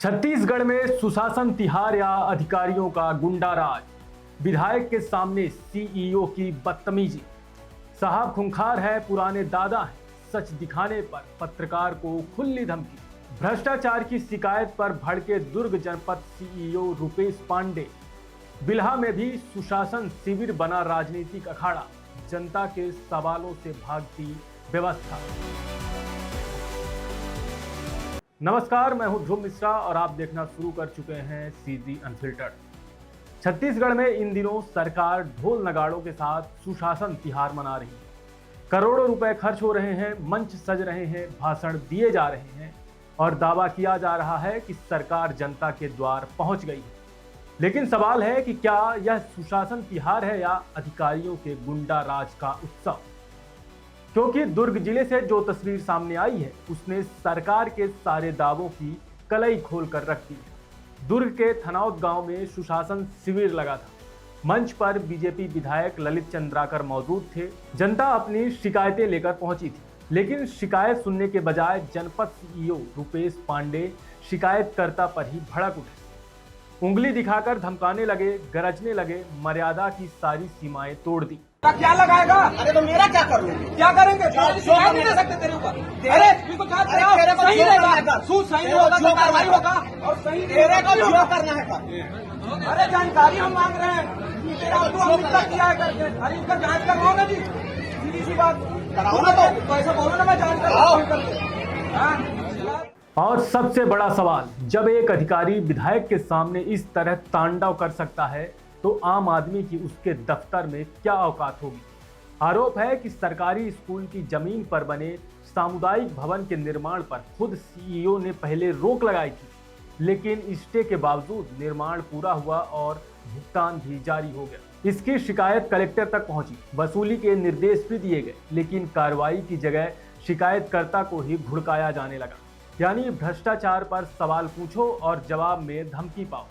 छत्तीसगढ़ में सुशासन तिहार या अधिकारियों का गुंडा राज, विधायक के सामने सीईओ की बदतमीजी। साहब खूंखार है, पुराने दादा हैं, सच दिखाने पर पत्रकार को खुली धमकी। भ्रष्टाचार की शिकायत पर भड़के दुर्ग जनपद सीईओ रुपेश पांडे। बिल्हा में भी सुशासन शिविर बना राजनीतिक अखाड़ा, जनता के सवालों से भागती व्यवस्था। नमस्कार, मैं हूं ध्रुव मिश्रा और आप देखना शुरू कर चुके हैं सीजी अनफिल्टर्ड। छत्तीसगढ़ में इन दिनों सरकार ढोल नगाड़ों के साथ सुशासन तिहार मना रही है। करोड़ों रुपए खर्च हो रहे हैं, मंच सज रहे हैं, भाषण दिए जा रहे हैं और दावा किया जा रहा है कि सरकार जनता के द्वार पहुंच गई है। लेकिन सवाल है कि क्या यह सुशासन तिहार है या अधिकारियों के गुंडा राज का उत्सव? क्योंकि दुर्ग जिले से जो तस्वीर सामने आई है उसने सरकार के सारे दावों की कलई खोल कर रख दी है। दुर्ग के थनौत गांव में सुशासन शिविर लगा था। मंच पर बीजेपी विधायक ललित चंद्राकर मौजूद थे। जनता अपनी शिकायतें लेकर पहुंची थी, लेकिन शिकायत सुनने के बजाय जनपद सीईओ रुपेश पांडे शिकायतकर्ता पर ही भड़क उठे। उंगली दिखाकर धमकाने लगे, गरजने लगे, मर्यादा की सारी सीमाएं तोड़ दी। क्या लगाएगा? अरे तो मेरा क्या करूँ? क्या करेंगे? शिकायत नहीं दे सकते तेरे ऊपर। अरे बिल्कुल सही रहेगा, सूद सही होगा तो कार्रवाई होगा और सही तेरे को जो करना है कर। अरे जानकारी हम मांग रहे हैं, तेरा तू अभी तक किया है करके। अरे इसका जांच करवाओ ना जी, सीधी सी बात कराओ ना। तो ऐसा बोलो ना, मैं जांच करवाऊँ। और सबसे बड़ा सवाल, जब एक अधिकारी विधायक के सामने इस तरह तांडव कर सकता है तो आम आदमी की उसके दफ्तर में क्या औकात होगी? आरोप है कि सरकारी स्कूल की जमीन पर बने सामुदायिक भवन के निर्माण पर खुद सीईओ ने पहले रोक लगाई थी, लेकिन स्टे के बावजूद निर्माण पूरा हुआ और भुगतान भी जारी हो गया। इसकी शिकायत कलेक्टर तक पहुंची, वसूली के निर्देश भी दिए गए, लेकिन कार्रवाई की जगह शिकायतकर्ता को ही भुड़काया जाने लगा। यानी भ्रष्टाचार पर सवाल पूछो और जवाब में धमकी पाओ।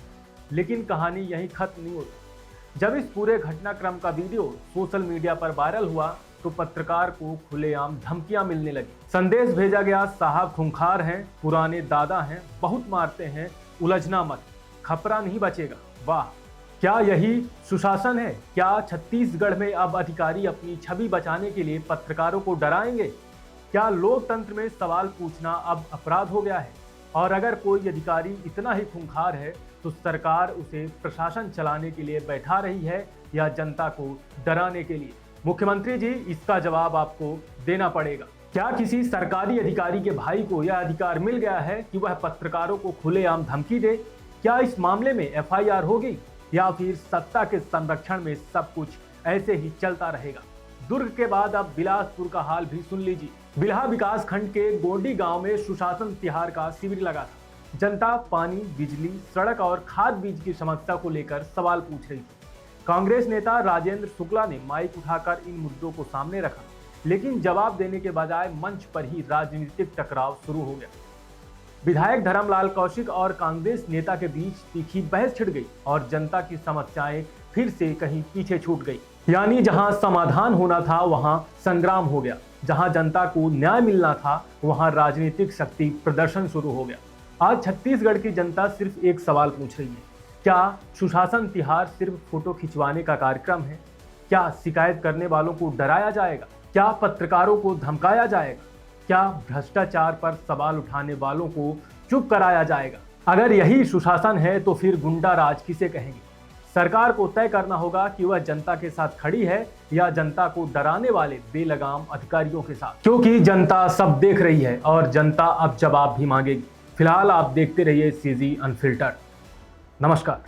लेकिन कहानी यहीं खत्म नहीं होती। जब इस पूरे घटनाक्रम का वीडियो सोशल मीडिया पर वायरल हुआ तो पत्रकार को खुलेआम धमकियां मिलने लगी। संदेश भेजा गया, साहब खूंखार हैं, पुराने दादा हैं, बहुत मारते हैं, उलझना मत, खपरा नहीं बचेगा। वाह, क्या यही सुशासन है? क्या छत्तीसगढ़ में अब अधिकारी अपनी छवि बचाने के लिए पत्रकारों को डराएंगे? क्या लोकतंत्र में सवाल पूछना अब अपराध हो गया है? और अगर कोई अधिकारी इतना ही खूंखार है तो सरकार उसे प्रशासन चलाने के लिए बैठा रही है या जनता को डराने के लिए? मुख्यमंत्री जी, इसका जवाब आपको देना पड़ेगा। क्या किसी सरकारी अधिकारी के भाई को यह अधिकार मिल गया है कि वह पत्रकारों को खुलेआम धमकी दे? क्या इस मामले में एफआईआर होगी या फिर सत्ता के संरक्षण में सब कुछ ऐसे ही चलता रहेगा? दुर्ग के बाद अब बिलासपुर का हाल भी सुन लीजिए। बिल्हा विकास खंड के गोंडी गांव में सुशासन तिहार का शिविर लगा था। जनता पानी, बिजली, सड़क और खाद बीज की समस्या को लेकर सवाल पूछ रही थी। कांग्रेस नेता राजेंद्र शुक्ला ने माइक उठाकर इन मुद्दों को सामने रखा, लेकिन जवाब देने के बजाय मंच पर ही राजनीतिक टकराव शुरू हो गया। विधायक धर्मलाल कौशिक और कांग्रेस नेता के बीच तीखी बहस छिड़ गई और जनता की समस्याएं फिर से कहीं पीछे छूट गई। यानी जहां समाधान होना था वहां संग्राम हो गया, जहां जनता को न्याय मिलना था वहां राजनीतिक शक्ति प्रदर्शन शुरू हो गया। आज छत्तीसगढ़ की जनता सिर्फ एक सवाल पूछ रही है, क्या सुशासन तिहार सिर्फ फोटो खिंचवाने का कार्यक्रम है? क्या शिकायत करने वालों को डराया जाएगा? क्या पत्रकारों को धमकाया जाएगा? क्या भ्रष्टाचार पर सवाल उठाने वालों को चुप कराया जाएगा? अगर यही सुशासन है तो फिर गुंडा राज किसे कहेंगे? सरकार को तय करना होगा कि वह जनता के साथ खड़ी है या जनता को डराने वाले बेलगाम अधिकारियों के साथ, क्योंकि जनता सब देख रही है और जनता अब जवाब भी मांगेगी। फिलहाल आप देखते रहिए सीजी अनफिल्टर्ड। नमस्कार।